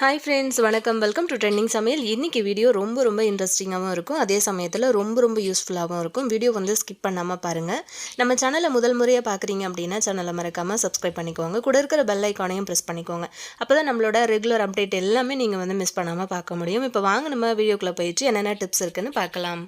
Hi friends, வணக்கம். Welcome to trending சமையல். இன்றைக்கி வீடியோ ரொம்ப இன்ட்ரெஸ்டிங்காகவும் இருக்கும். அதே சமயத்தில் ரொம்ப யூஸ்ஃபுல்லாகவும் இருக்கும். வீடியோ வந்து ஸ்கிப் பண்ணாமல் பாருங்கள். நம்ம சேனலை முதல் முறையாக பார்க்குறீங்க அப்படின்னா சேனலை மறக்காமல் சப்ஸ்கிரைப் பண்ணிக்கோங்க. கூட இருக்கிற பெல் ஐக்கானையும் ப்ரெஸ் பண்ணிக்கோங்க. அப்போ தான் நம்மளோட ரெகுலர் அப்டேட் எல்லாமே நீங்கள் வந்து மிஸ் பண்ணாமல் பார்க்க முடியும். இப்போ வாங்க நம்ம வீடியோக்குள்ளே போயிட்டு என்னென்ன டிப்ஸ் இருக்குன்னு பார்க்கலாம்.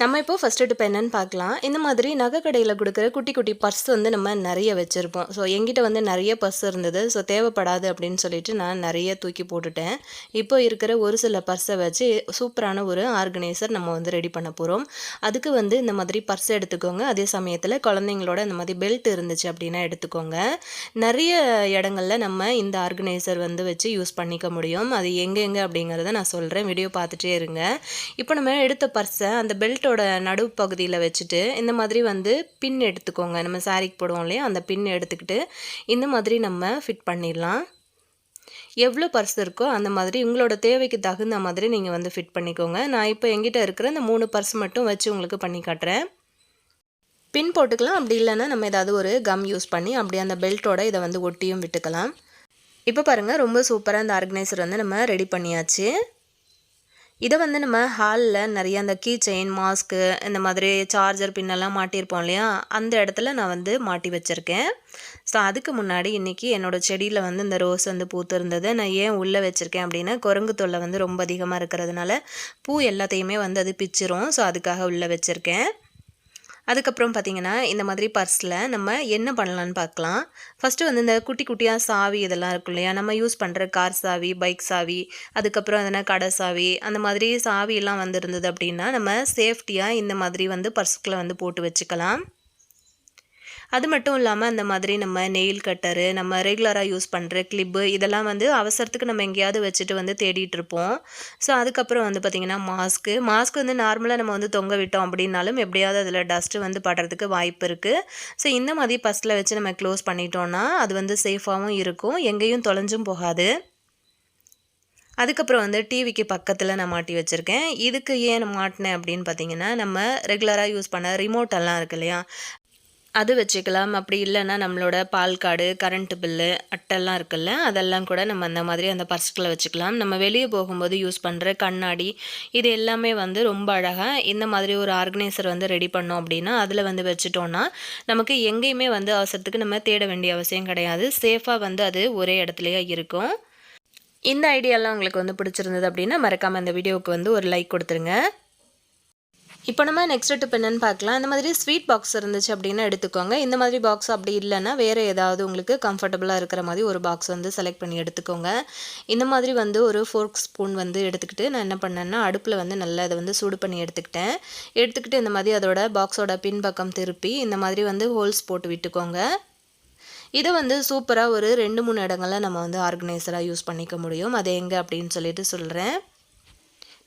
நம்ம இப்போ ஃபஸ்ட்டு டிப் என்னன்னு பார்க்கலாம். இந்த மாதிரி நகை கடையில் கொடுக்குற குட்டி குட்டி பர்ஸ் வந்து நம்ம நிறைய வச்சுருப்போம். ஸோ என்கிட்ட வந்து நிறைய பர்ஸ் இருந்தது. ஸோ தேவைப்படாது அப்படின்னு சொல்லிட்டு நான் நிறைய தூக்கி போட்டுட்டேன். இப்போ இருக்கிற ஒரு சில பர்ஸை வச்சு சூப்பரான ஒரு ஆர்கனைசர் நம்ம வந்து ரெடி பண்ண போகிறோம். அதுக்கு வந்து இந்த மாதிரி பர்ஸ் எடுத்துக்கோங்க. அதே சமயத்தில் குழந்தைங்களோட இந்த மாதிரி பெல்ட் இருந்துச்சு அப்படின்னா எடுத்துக்கோங்க. நிறைய இடங்களில் நம்ம இந்த ஆர்கனைசர் வந்து வச்சு யூஸ் பண்ணிக்க முடியும். அது எங்கெங்கே அப்படிங்கிறத நான் சொல்கிறேன். வீடியோ பார்த்துட்டே இருங்க. இப்போ நம்ம எடுத்த பர்ஸை அந்த பெல்ட் நடுவு பகுதியில் வச்சுட்டு இந்த மாதிரி வந்து பின் எடுத்துக்கோங்க. நம்ம சாரிக்கு போடுவோம் இல்லையா, அந்த பின் எடுத்துக்கிட்டு இந்த மாதிரி நம்ம ஃபிட் பண்ணிடலாம். எவ்வளோ பர்ஸ் இருக்கோ அந்த மாதிரி உங்களோட தேவைக்கு தகுந்த மாதிரி நீங்கள் வந்து ஃபிட் பண்ணிக்கோங்க. நான் இப்போ எங்கிட்ட இருக்கிற இந்த 3 பர்ஸ் மட்டும் வச்சு உங்களுக்கு பண்ணி காட்டுறேன். பின் போட்டுக்கலாம். அப்படி இல்லைன்னா நம்ம ஏதாவது ஒரு கம் யூஸ் பண்ணி அப்படியே அந்த பெல்ட்டோட இதை வந்து ஒட்டியும் விட்டுக்கலாம். இப்போ பாருங்கள், ரொம்ப சூப்பராக அந்த ஆர்கனைசர் வந்து நம்ம ரெடி பண்ணியாச்சு. இதை வந்து நம்ம ஹாலில் நிறைய அந்த கீ செயின், மாஸ்க்கு, இந்த மாதிரி சார்ஜர் பின்னெல்லாம் மாட்டியிருப்போம் இல்லையா, அந்த இடத்துல நான் வந்து மாட்டி வச்சுருக்கேன். ஸோ அதுக்கு முன்னாடி இன்றைக்கி என்னோடய செடியில் வந்து இந்த ரோஸ் வந்து பூத்து இருந்தது. நான் ஏன் உள்ளே வச்சுருக்கேன் அப்படின்னா, குரங்கு தொல்லை வந்து ரொம்ப அதிகமாக இருக்கிறதுனால பூ எல்லாத்தையுமே வந்து அது பிச்சிரும். ஸோ அதுக்காக உள்ளே வச்சுருக்கேன். அதுக்கப்புறம் பார்த்திங்கன்னா, இந்த மாதிரி பர்ஸில் நம்ம என்ன பண்ணலான்னு பார்க்கலாம். ஃபஸ்ட்டு வந்து இந்த குட்டி குட்டியாக சாவி இதெல்லாம் இருக்கும் இல்லையா, நம்ம யூஸ் பண்ணுற கார் சாவி, பைக் சாவி, அதுக்கப்புறம் எதனா கடை சாவி, அந்த மாதிரி சாவியெல்லாம் வந்து இருந்தது அப்படின்னா நம்ம சேஃப்டியாக இந்த மாதிரி வந்து பர்ஸுக்குள்ளே வந்து போட்டு வச்சுக்கலாம். அது மட்டும் இல்லாமல் அந்த மாதிரி நம்ம நெயில் கட்டரு, நம்ம ரெகுலராக யூஸ் பண்ணுற கிளிப்பு, இதெல்லாம் வந்து அவசரத்துக்கு நம்ம எங்கேயாவது வச்சுட்டு வந்து தேடிட்டு இருப்போம். ஸோ அதுக்கப்புறம் வந்து பார்த்திங்கன்னா மாஸ்க் வந்து நார்மலாக நம்ம வந்து தொங்க விட்டோம் அப்படின்னாலும் எப்படியாவது அதில் டஸ்ட்டு வந்து படுறதுக்கு வாய்ப்பு இருக்குது. ஸோ இந்த மாதிரி பர்ஸில் வச்சு நம்ம க்ளோஸ் பண்ணிட்டோன்னா அது வந்து சேஃபாகவும் இருக்கும், எங்கேயும் தொலைஞ்சும் போகாது. அதுக்கப்புறம் வந்து டிவிக்கு பக்கத்தில் நான் மாட்டி வச்சுருக்கேன். இதுக்கு ஏன் நான் மாட்டினேன் அப்படின்னு பார்த்தீங்கன்னா, நம்ம ரெகுலராக யூஸ் பண்ண ரிமோட்டெல்லாம் இருக்கு இல்லையா, அது வச்சுக்கலாம். அப்படி இல்லைன்னா நம்மளோட பால் கார்டு, கரண்ட்டு பில்லு, அட்டைலாம் இருக்குல்ல, அதெல்லாம் கூட நம்ம அந்த மாதிரி அந்த பர்ஸுக்குள்ளே வச்சுக்கலாம். நம்ம வெளியே போகும்போது யூஸ் பண்ணுற கண்ணாடி, இது எல்லாமே வந்து ரொம்ப அழகாக இந்த மாதிரி ஒரு ஆர்கனைசர் வந்து ரெடி பண்ணோம் அப்படின்னா அதில் வந்து வச்சுட்டோன்னா நமக்கு எங்கேயுமே வந்து அவசரத்துக்கு நம்ம தேட வேண்டிய அவசியம் கிடையாது. சேஃபாக வந்து அது ஒரே இடத்துலையே இருக்கும். இந்த ஐடியாலாம் உங்களுக்கு வந்து பிடிச்சிருந்தது அப்படின்னா மறக்காமல் இந்த வீடியோவுக்கு வந்து ஒரு லைக் கொடுத்துருங்க. இப்போ நம்ம நெக்ஸ்ட் டிப் என்னென்னு பார்க்கலாம். இந்த மாதிரி ஸ்வீட் பாக்ஸ் இருந்துச்சு அப்படின்னா எடுத்துக்கோங்க. இந்த மாதிரி பாக்ஸ் அப்படி இல்லைன்னா வேறு ஏதாவது உங்களுக்கு கம்ஃபர்டபுளாக இருக்கிற மாதிரி ஒரு பாக்ஸ் வந்து செலக்ட் பண்ணி எடுத்துக்கோங்க. இந்த மாதிரி வந்து ஒரு ஃபோர்க் ஸ்பூன் வந்து எடுத்துக்கிட்டு நான் என்ன பண்ணேன்னா அடுப்பில் வந்து நல்லா அதை வந்து சூடு பண்ணி எடுத்துக்கிட்டு இந்த மாதிரி அதோட பாக்ஸோட பின்பக்கம் திருப்பி இந்த மாதிரி வந்து ஹோல்ஸ் போட்டு விட்டுக்கோங்க. இதை வந்து சூப்பராக ஒரு 2-3 இடங்களில் நம்ம வந்து ஆர்கனைசராக யூஸ் பண்ணிக்க முடியும். அது எங்கே அப்படின்னு சொல்லிட்டு சொல்கிறேன்.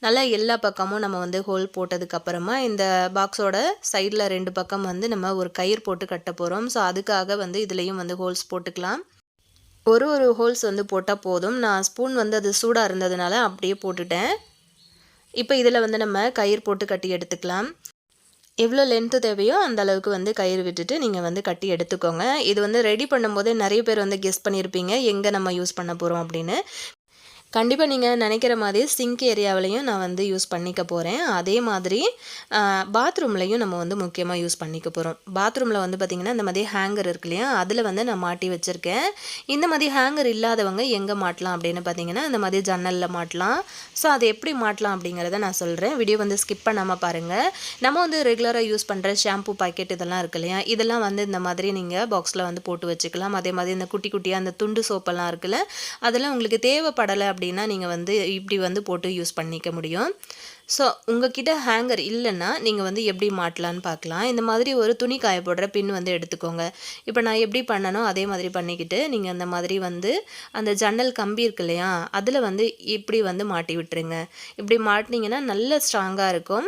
நல்லா எல்லா பக்கமும் நம்ம வந்து ஹோல் போட்டதுக்கப்புறமா இந்த பாக்ஸோட சைடில் 2 பக்கம் வந்து நம்ம ஒரு கயிறு போட்டு கட்ட போகிறோம். ஸோ அதுக்காக வந்து இதுலேயும் வந்து ஹோல்ஸ் போட்டுக்கலாம். ஒரு ஹோல்ஸ் வந்து போட்டால் போதும். நான் ஸ்பூன் வந்து அது சூடாக இருந்ததுனால அப்படியே போட்டுட்டேன். இப்போ இதில் வந்து நம்ம கயிறு போட்டு கட்டி எடுத்துக்கலாம். எவ்வளோ லென்த்து தேவையோ அந்த அளவுக்கு வந்து கயிறு விட்டுட்டு நீங்கள் வந்து கட்டி எடுத்துக்கோங்க. இது வந்து ரெடி பண்ணும்போதே நிறைய பேர் வந்து கெஸ் பண்ணியிருப்பீங்க எங்கே நம்ம யூஸ் பண்ண போகிறோம் அப்படின்னு. கண்டிப்பாக நீங்கள் நினைக்கிற மாதிரி சிங்க் ஏரியாவிலையும் நான் வந்து யூஸ் பண்ணிக்க போகிறேன். அதே மாதிரி பாத்ரூம்லையும் நம்ம வந்து முக்கியமாக யூஸ் பண்ணிக்க போகிறோம். பாத்ரூமில் வந்து பார்த்திங்கன்னா இந்த மாதிரி ஹேங்கர் இருக்கு இல்லையா, அதில் வந்து நான் மாட்டி வச்சுருக்கேன். இந்த மாதிரி ஹேங்கர் இல்லாதவங்க எங்கே மாட்டலாம் அப்படின்னு பார்த்தீங்கன்னா இந்த மாதிரி ஜன்னலில் மாட்டலாம். ஸோ அதை எப்படி மாட்டலாம் அப்படிங்கிறத நான் சொல்கிறேன். வீடியோ வந்து ஸ்கிப் பண்ணாமல் பாருங்கள். நம்ம வந்து ரெகுலராக யூஸ் பண்ணுற ஷாம்பு பாக்கெட் இதெல்லாம் இருக்கு இல்லையா, இதெல்லாம் வந்து இந்த மாதிரி நீங்கள் பாக்ஸில் வந்து போட்டு வச்சுக்கலாம். அதே மாதிரி இந்த குட்டி குட்டியாக அந்த துண்டு சோப்பெல்லாம் இருக்குல்ல, அதெல்லாம் உங்களுக்கு தேவைப்படலை அப்படின்னா நீங்கள் வந்து இப்படி வந்து போட்டு யூஸ் பண்ணிக்க முடியும். ஸோ உங்ககிட்ட ஹேங்கர் இல்லைன்னா நீங்கள் வந்து எப்படி மாட்டலான்னு பார்க்கலாம். இந்த மாதிரி ஒரு துணி காய போடுற பின் வந்து எடுத்துக்கோங்க. இப்போ நான் எப்படி பண்ணனோ அதே மாதிரி பண்ணிக்கிட்டு நீங்கள் அந்த மாதிரி வந்து அந்த ஜன்னல் கம்பி இருக்கு இல்லையா, அதில் வந்து இப்படி வந்து மாட்டி விட்டுருங்க. இப்படி மாட்டினீங்கன்னா நல்ல ஸ்ட்ராங்காக இருக்கும்.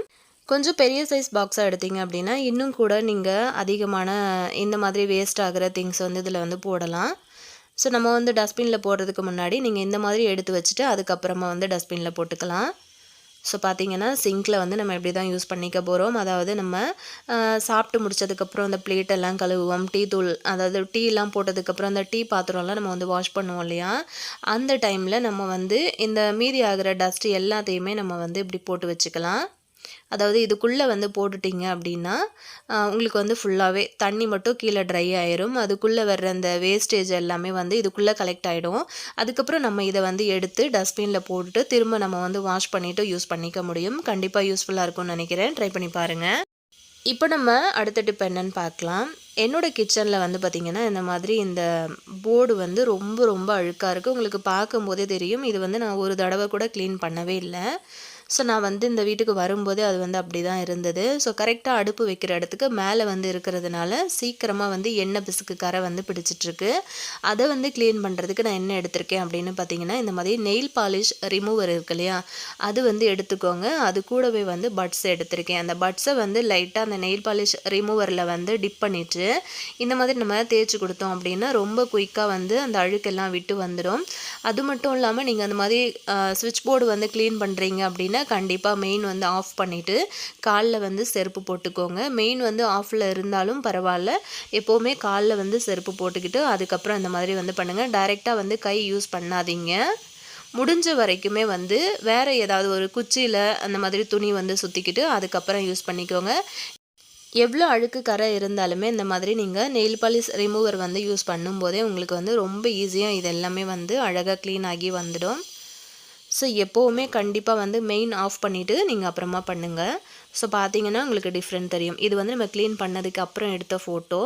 கொஞ்சம் பெரிய சைஸ் பாக்ஸாக எடுத்தீங்க அப்படின்னா இன்னும் கூட நீங்கள் அதிகமான இந்த மாதிரி வேஸ்ட் ஆகிற திங்ஸ் வந்து இதில் வந்து போடலாம். ஸோ நம்ம வந்து டஸ்ட்பினில் போடுறதுக்கு முன்னாடி நீங்கள் இந்த மாதிரி எடுத்து வச்சுட்டு அதுக்கப்புறமா வந்து டஸ்ட்பினில் போட்டுக்கலாம். ஸோ பார்த்தீங்கன்னா சிங்க்கில் வந்து நம்ம இப்படி தான் யூஸ் பண்ணிக்க போகிறோம். அதாவது நம்ம சாப்பிட்டு முடிச்சதுக்கப்புறம் அந்த பிளேட்டெல்லாம் கழுவுவோம். டீ தூள் அதாவது டீலாம் போட்டதுக்கப்புறம் அந்த டீ பாத்திரம்லாம் நம்ம வந்து வாஷ் பண்ணுவோம் இல்லையா? அந்த டைமில் நம்ம வந்து இந்த மீதி ஆகிற டஸ்ட் எல்லாத்தையுமே நம்ம வந்து இப்படி போட்டு வச்சுக்கலாம். அதாவது இதுக்குள்ளே வந்து போட்டுட்டிங்க அப்படின்னா உங்களுக்கு வந்து ஃபுல்லாகவே தண்ணி மட்டும் கீழே ட்ரை ஆயிரும். அதுக்குள்ளே வர்ற அந்த வேஸ்டேஜ் எல்லாமே வந்து இதுக்குள்ளே கலெக்ட் ஆகிடும். அதுக்கப்புறம் நம்ம இதை வந்து எடுத்து டஸ்ட்பினில் போட்டுட்டு திரும்ப நம்ம வந்து வாஷ் பண்ணிவிட்டு யூஸ் பண்ணிக்க முடியும். கண்டிப்பாக யூஸ்ஃபுல்லாக இருக்கும்னு நினைக்கிறேன். ட்ரை பண்ணி பாருங்கள். இப்போ நம்ம அடுத்த டிப் என்னன்னு பார்க்கலாம். என்னோடய கிச்சனில் வந்து பார்த்திங்கன்னா இந்த மாதிரி இந்த போர்டு வந்து ரொம்ப ரொம்ப அழுக்காக இருக்குது. உங்களுக்கு பார்க்கும்போதே தெரியும். இது வந்து நான் ஒரு தடவை கூட க்ளீன் பண்ணவே இல்லை. ஸோ நான் வந்து இந்த வீட்டுக்கு வரும்போதே அது வந்து அப்படி தான் இருந்தது. ஸோ கரெக்டாக அடுப்பு வைக்கிற இடத்துக்கு மேலே வந்து இருக்கிறதுனால சீக்கிரமாக வந்து எண்ணெய் பிசுக்கு கரை வந்து பிடிச்சிட்ருக்கு. அதை வந்து க்ளீன் பண்ணுறதுக்கு நான் என்ன எடுத்திருக்கேன் அப்படின்னு பார்த்தீங்கன்னா, இந்த மாதிரி நெயில் பாலிஷ் ரிமூவர் இருக்கு இல்லையா, அது வந்து எடுத்துக்கோங்க. அது கூடவே வந்து பட்ஸ் எடுத்திருக்கேன். அந்த பட்ஸை வந்து லைட்டாக அந்த நெயில் பாலிஷ் ரிமூவரில் வந்து டிப் பண்ணிவிட்டு இந்த மாதிரி நம்ம தேய்ச்சி கொடுத்தோம் அப்படின்னா ரொம்ப குயிக்காக வந்து அந்த அழுக்கெல்லாம் விட்டு வந்துடும். அது மட்டும் இல்லாமல் நீங்கள் அந்த மாதிரி ஸ்விட்ச் போர்டு வந்து க்ளீன் பண்ணுறீங்க அப்படின்னா கண்டிப்பாக மெயின் வந்து ஆஃப் பண்ணிவிட்டு காலில் வந்து செருப்பு போட்டுக்கோங்க. மெயின் வந்து ஆஃபில் இருந்தாலும் பரவாயில்ல, எப்போவுமே காலில் வந்து செருப்பு போட்டுக்கிட்டு அதுக்கப்புறம் இந்த மாதிரி வந்து பண்ணுங்கள். டைரெக்டாக வந்து கை யூஸ் பண்ணாதீங்க. முடிஞ்ச வரைக்குமே வந்து வேறு ஏதாவது ஒரு குச்சியில் அந்த மாதிரி துணி வந்து சுற்றிக்கிட்டு அதுக்கப்புறம் யூஸ் பண்ணிக்கோங்க. எவ்வளோ அழுக்கு கரை இருந்தாலுமே இந்த மாதிரி நீங்கள் நெயில் பாலிஷ் ரிமூவர் வந்து யூஸ் பண்ணும்போதே உங்களுக்கு வந்து ரொம்ப ஈஸியாக இது எல்லாமே வந்து அழகாக க்ளீன் ஆகி வந்துடும். ஸோ எப்போவுமே கண்டிப்பாக வந்து மெயின் ஆஃப் பண்ணிவிட்டு நீங்கள் அப்புறமா பண்ணுங்கள். ஸோ பார்த்தீங்கன்னா உங்களுக்கு டிஃப்ரெண்ட் தெரியும். இது வந்து நம்ம க்ளீன் பண்ணதுக்கு அப்புறம் எடுத்த ஃபோட்டோ,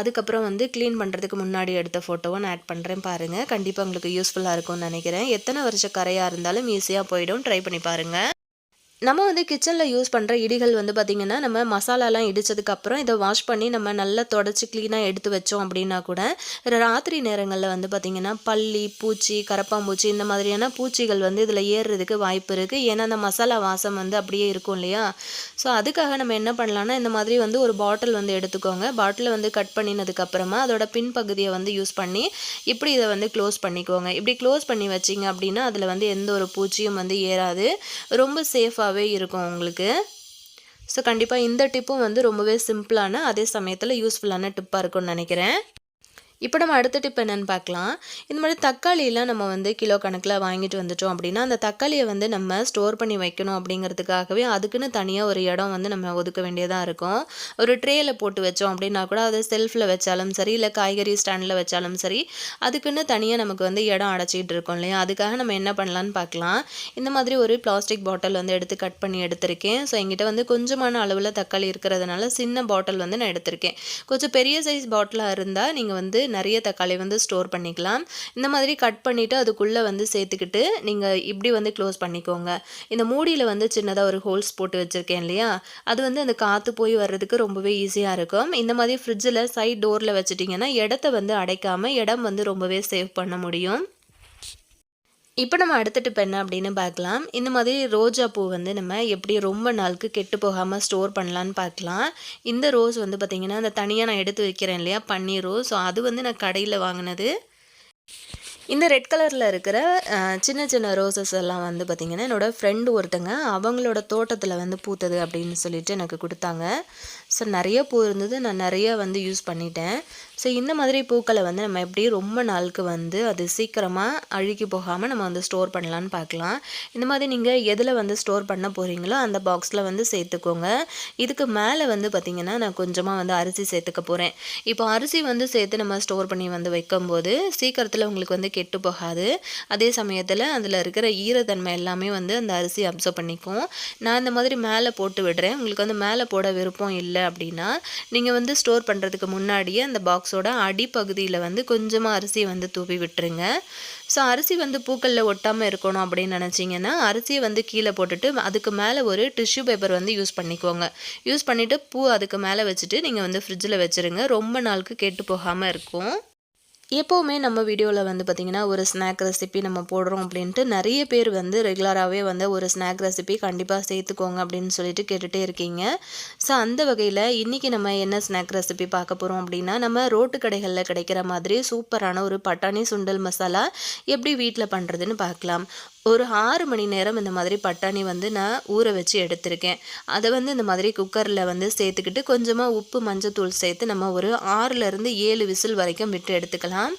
அதுக்கப்புறம் வந்து க்ளீன் பண்ணுறதுக்கு முன்னாடி எடுத்த ஃபோட்டோவை நான் ஆட் பண்ணுறேன் பாருங்கள். கண்டிப்பாக உங்களுக்கு யூஸ்ஃபுல்லாக இருக்கும்னு நினைக்கிறேன். எத்தனை வருஷ கரையாக இருந்தாலும் ஈஸியாக போயிடும். ட்ரை பண்ணி பாருங்கள். நம்ம வந்து கிச்சனில் யூஸ் பண்ணுற இடிகள் வந்து பார்த்திங்கன்னா, நம்ம மசாலாலாம் இடித்ததுக்கப்புறம் இதை வாஷ் பண்ணி நம்ம நல்லா தொடச்சி க்ளீனாக எடுத்து வச்சோம் அப்படின்னா கூட ராத்திரி நேரங்களில் வந்து பார்த்திங்கன்னா பல்லி, பூச்சி, கரப்பாம்பூச்சி இந்த மாதிரியான பூச்சிகள் வந்து இதில் ஏறுறதுக்கு வாய்ப்பு இருக்குது. ஏன்னா அந்த மசாலா வாசம் வந்து அப்படியே இருக்கும் இல்லையா? ஸோ அதுக்காக நம்ம என்ன பண்ணலான்னா, இந்த மாதிரி வந்து ஒரு பாட்டில் வந்து எடுத்துக்கோங்க. பாட்டிலை வந்து கட் பண்ணினதுக்கப்புறமா அதோட பின்பகுதியை வந்து யூஸ் பண்ணி இப்படி இதை வந்து க்ளோஸ் பண்ணிக்கோங்க. இப்படி க்ளோஸ் பண்ணி வச்சிங்க அப்படின்னா அதில் வந்து எந்த ஒரு பூச்சியும் வந்து ஏறாது. ரொம்ப சேஃபாக இருக்கும் உங்களுக்கு. ஸோ கண்டிப்பாக இந்த டிப்பும் வந்து ரொம்பவே சிம்பிளான அதே சமயத்தில் யூஸ்ஃபுல்லான டிப்பாக இருக்கும்னு நினைக்கிறேன். இப்போ நம்ம அடுத்த டிப் என்னென்னு பார்க்கலாம். இந்த மாதிரி தக்காளியெலாம் நம்ம வந்து கிலோ கணக்கில் வாங்கிட்டு வந்துட்டோம் அப்படின்னா அந்த தக்காளியை வந்து நம்ம ஸ்டோர் பண்ணி வைக்கணும் அப்படிங்கிறதுக்காகவே அதுக்குன்னு தனியாக ஒரு இடம் வந்து நம்ம ஒதுக்க வேண்டியதாக இருக்கும். ஒரு ட்ரேயில் போட்டு வச்சோம் அப்படின்னா கூட அதை செல்ஃபில் வச்சாலும் சரி, இல்லை காய்கறி ஸ்டாண்டில் வச்சாலும் சரி, அதுக்குன்னு தனியாக நமக்கு வந்து இடம் அடைச்சிக்கிட்டு இருக்கோம் இல்லையா? அதுக்காக நம்ம என்ன பண்ணலான்னு பார்க்கலாம். இந்த மாதிரி ஒரு பிளாஸ்டிக் பாட்டில் வந்து எடுத்து கட் பண்ணி எடுத்திருக்கேன். ஸோ என்கிட்ட வந்து கொஞ்சமான அளவில் தக்காளி இருக்கிறதுனால சின்ன பாட்டில் வந்து நான் எடுத்திருக்கேன். கொஞ்சம் பெரிய சைஸ் பாட்டிலாக இருந்தால் நீங்கள் வந்து நிறைய தக்காளி வந்து ஸ்டோர் பண்ணிக்கலாம். இந்த மாதிரி கட் பண்ணிவிட்டு அதுக்குள்ளே வந்து சேர்த்துக்கிட்டு நீங்கள் இப்படி வந்து க்ளோஸ் பண்ணிக்கோங்க. இந்த மூடியில் வந்து சின்னதாக ஒரு ஹோல்ஸ் போட்டு வச்சுருக்கேன் இல்லையா, அது வந்து அந்த காற்று போய் வர்றதுக்கு ரொம்பவே ஈஸியாக இருக்கும். இந்த மாதிரி ஃப்ரிட்ஜில் சைட் டோரில் வச்சுட்டிங்கன்னா இடத்த வந்து அடைக்காமல் இடம் வந்து ரொம்பவே சேவ் பண்ண முடியும். இப்போ நம்ம அடுத்த டிப் என்ன அப்படின்னு பார்க்கலாம். இந்த மாதிரி ரோஜா பூ வந்து நம்ம எப்படி ரொம்ப நாளுக்கு கெட்டு போகாமல் ஸ்டோர் பண்ணலான்னு பார்க்கலாம். இந்த ரோஸ் வந்து பார்த்திங்கன்னா அந்த தனியாக நான் எடுத்து வைக்கிறேன் இல்லையா, பன்னீர் ரோஸ். ஸோ அது வந்து நான் கடையில் வாங்கினது. இந்த ரெட் கலரில் இருக்கிற சின்ன சின்ன ரோசஸ் எல்லாம் வந்து பார்த்திங்கன்னா என்னோடய ஃப்ரெண்டு ஒருத்தங்க அவங்களோட தோட்டத்தில் வந்து பூத்தது அப்படின்னு சொல்லிட்டு எனக்கு கொடுத்தாங்க. ஸோ நிறைய பூ இருந்தது, நான் நிறைய வந்து யூஸ் பண்ணிட்டேன். ஸோ இந்த மாதிரி பூக்களை வந்து நம்ம எப்படி ரொம்ப நாளுக்கு வந்து அது சீக்கிரமாக அழுகி போகாமல் நம்ம வந்து ஸ்டோர் பண்ணலான்னு பார்க்கலாம். இந்த மாதிரி நீங்கள் எதில் வந்து ஸ்டோர் பண்ண போகிறீங்களோ அந்த பாக்ஸில் வந்து சேர்த்துக்கோங்க. இதுக்கு மேலே வந்து பார்த்திங்கன்னா நான் கொஞ்சமாக வந்து அரிசி சேர்த்துக்க போகிறேன். இப்போ அரிசி வந்து சேர்த்து நம்ம ஸ்டோர் பண்ணி வந்து வைக்கும்போது சீக்கிரத்தில் உங்களுக்கு வந்து கெட்டு போகாது. அதே சமயத்தில் அதில் இருக்கிற ஈரத்தன்மை எல்லாமே வந்து அந்த அரிசி அப்சர்வ் பண்ணிக்கும். நான் இந்த மாதிரி மேலே போட்டு விடுறேன். உங்களுக்கு வந்து மேலே போட விருப்பம் இல்லை அப்படின்னா நீங்கள் வந்து ஸ்டோர் பண்ணுறதுக்கு முன்னாடியே அந்த பாக்ஸோட அடிப்பகுதியில் வந்து கொஞ்சமாக அரிசியை வந்து தூவி விட்டுருங்க. ஸோ அரிசி வந்து பூக்களில் ஒட்டாமல் இருக்கணும் அப்படின்னு நினச்சிங்கன்னா அரிசியை வந்து கீழே போட்டுட்டு அதுக்கு மேலே ஒரு டிஷ்யூ பேப்பர் வந்து யூஸ் பண்ணிக்கோங்க. யூஸ் பண்ணிவிட்டு பூ அதுக்கு மேலே வச்சுட்டு நீங்கள் வந்து ஃப்ரிட்ஜில் வச்சுருங்க. ரொம்ப நாளுக்கு கெட்டு போகாமல் இருக்கும். எப்போவுமே நம்ம வீடியோவில் வந்து பார்த்திங்கன்னா ஒரு ஸ்நாக் ரெசிபி நம்ம போடுறோம் அப்படின்ட்டு நிறைய பேர் வந்து ரெகுலராகவே வந்து ஒரு ஸ்நாக் ரெசிபி கண்டிப்பாக சேர்த்துக்கோங்க அப்படின்னு சொல்லிட்டு கேட்டுகிட்டே இருக்கீங்க. ஸோ அந்த வகையில் இன்றைக்கி நம்ம என்ன ஸ்நாக் ரெசிபி பார்க்க போகிறோம் அப்படின்னா, நம்ம ரோட்டு கடைகளில் கிடைக்கிற மாதிரி சூப்பரான ஒரு பட்டாணி சுண்டல் மசாலா எப்படி வீட்டில் பண்ணுறதுன்னு பார்க்கலாம். ஒரு 6 மணி நேரம் இந்த மாதிரி பட்டாணி வந்து நான் ஊற வச்சு எடுத்திருக்கேன். அதை வந்து இந்த மாதிரி குக்கரில் வந்து சேர்த்துக்கிட்டு கொஞ்சமாக உப்பு மஞ்சத்தூள் சேர்த்து நம்ம ஒரு 6லேருந்து 7 விசில் வரைக்கும் விட்டு எடுத்துக்கலாம்.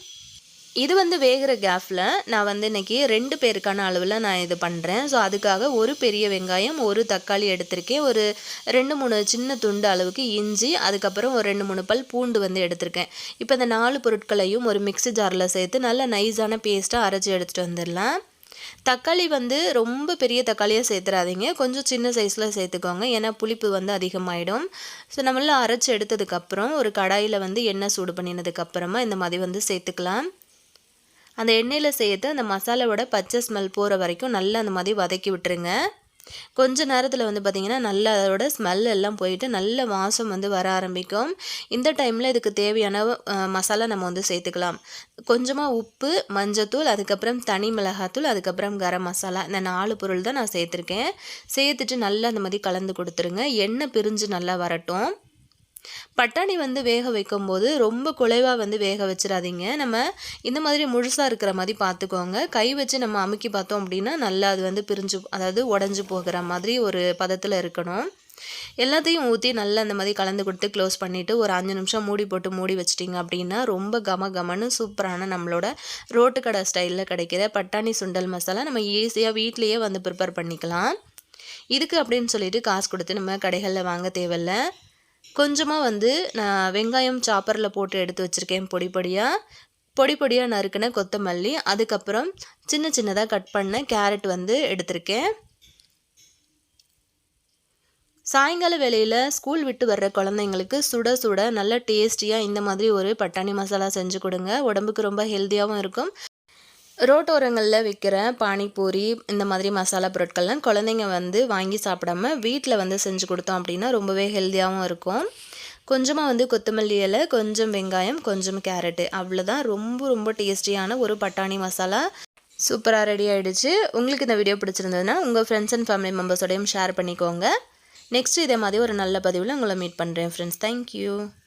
இது வந்து வேகிற கேப்பில் நான் வந்து இன்றைக்கி 2 பேருக்கான அளவில் நான் இது பண்ணுறேன். ஸோ அதுக்காக ஒரு பெரிய வெங்காயம், ஒரு தக்காளி எடுத்திருக்கேன், ஒரு 2, 3 சின்ன துண்டு அளவுக்கு இஞ்சி, அதுக்கப்புறம் ஒரு 2, 3 பல் பூண்டு வந்து எடுத்திருக்கேன். இப்போ இந்த 4 பொருட்களையும் ஒரு மிக்ஸி ஜாரில் சேர்த்து நல்லா நைஸான பேஸ்ட்டாக அரைச்சி எடுத்துகிட்டு வந்துடலாம். தக்காளி வந்து ரொம்ப பெரிய தக்காளியாக சேர்த்துறாதீங்க, கொஞ்சம் சின்ன சைஸில் சேர்த்துக்கோங்க, ஏன்னா புளிப்பு வந்து அதிகமாகிடும். ஸோ நம்மளாம் அரைச்சி எடுத்ததுக்கப்புறம் ஒரு கடாயில் வந்து எண்ணெய் சூடு பண்ணினதுக்கப்புறமா இந்த மாதிரி வந்து சேர்த்துக்கலாம். அந்த எண்ணெயில் சேர்த்து அந்த மசாலாவோட பச்சை ஸ்மெல் போகிற வரைக்கும் நல்லா அந்த மாதிரி வதக்கி விட்டுருங்க. கொஞ்ச நேரத்தில் வந்து பார்த்திங்கன்னா நல்லா அதோட ஸ்மெல் எல்லாம் போயிட்டு நல்ல வாசம் வந்து வர ஆரம்பிக்கும். இந்த டைமில் இதுக்கு தேவையான மசாலா நம்ம வந்து சேர்த்துக்கலாம். கொஞ்சமாக உப்பு, மஞ்சத்தூள், அதுக்கப்புறம் தனி மிளகாத்தூள், அதுக்கப்புறம் கரம் மசாலா, இந்த 4 பொருள் தான் நான் சேர்த்துருக்கேன். சேர்த்துட்டு நல்லா அந்த மாதிரி கலந்து கொடுத்துருங்க. எண்ணெய் பிரிஞ்சு நல்லா வரட்டும். பட்டாணி வந்து வேக வைக்கும்போது ரொம்ப குலைவாக வந்து வேக வச்சிடாதீங்க. நம்ம இந்த மாதிரி முழுசாக இருக்கிற மாதிரி பார்த்துக்கோங்க. கை வச்சு நம்ம அமுக்கி பார்த்தோம் அப்படின்னா நல்லா அது வந்து பிரிஞ்சு, அதாவது உடஞ்சி போகிற மாதிரி ஒரு பதத்தில் இருக்கணும். எல்லாத்தையும் ஊற்றி நல்லா அந்த மாதிரி கலந்து கொடுத்து க்ளோஸ் பண்ணிவிட்டு ஒரு 5 நிமிஷம் மூடி போட்டு மூடி வச்சிட்டிங்க அப்படின்னா ரொம்ப கமன்னு சூப்பரான நம்மளோட ரோட்டு கடை ஸ்டைலில் கிடைக்கிற பட்டாணி சுண்டல் மசாலா நம்ம ஈஸியாக வீட்லேயே வந்து ப்ரிப்பேர் பண்ணிக்கலாம். இதுக்கு அப்படின்னு சொல்லிட்டு காசு கொடுத்து நம்ம கடைகளில் வாங்க தேவையில்லை. கொஞ்சமாக வந்து நான் வெங்காயம் சாப்பரில் போட்டு எடுத்து வச்சுருக்கேன் பொடி பொடியாக நறுக்கின கொத்தமல்லி, அதுக்கப்புறம் சின்ன சின்னதாக கட் பண்ண கேரட் வந்து எடுத்திருக்கேன். சாயங்கால வேளையில் ஸ்கூல் விட்டு வர்ற குழந்தைங்களுக்கு சுட சுட நல்ல டேஸ்டியாக இந்த மாதிரி ஒரு பட்டாணி மசாலா செஞ்சு கொடுங்க. உடம்புக்கு ரொம்ப ஹெல்த்தியாகவும் இருக்கும். ரோட்டோரங்களில் விற்கிற பானிபூரி இந்த மாதிரி மசாலா பொருட்கள்லாம் குழந்தைங்க வந்து வாங்கி சாப்பிடாம வீட்டில் வந்து செஞ்சு கொடுத்தோம் அப்படின்னா ரொம்பவே ஹெல்த்தியாகவும் இருக்கும். கொஞ்சமாக வந்து கொத்தமல்லி இலை, கொஞ்சம் வெங்காயம், கொஞ்சம் கேரட்டு, அவ்வளோதான். ரொம்ப ரொம்ப டேஸ்டியான ஒரு பட்டாணி மசாலா சூப்பராக ரெடி ஆகிடுச்சு. உங்களுக்கு இந்த வீடியோ பிடிச்சிருந்ததுன்னா உங்கள் ஃப்ரெண்ட்ஸ் அண்ட் ஃபேமிலி மெம்பர்ஸோடையும் ஷேர் பண்ணிக்கோங்க. நெக்ஸ்ட் இதே மாதிரி ஒரு நல்ல பதிவில் உங்களை மீட் பண்ணுறேன் ஃப்ரெண்ட்ஸ். தேங்க்யூ.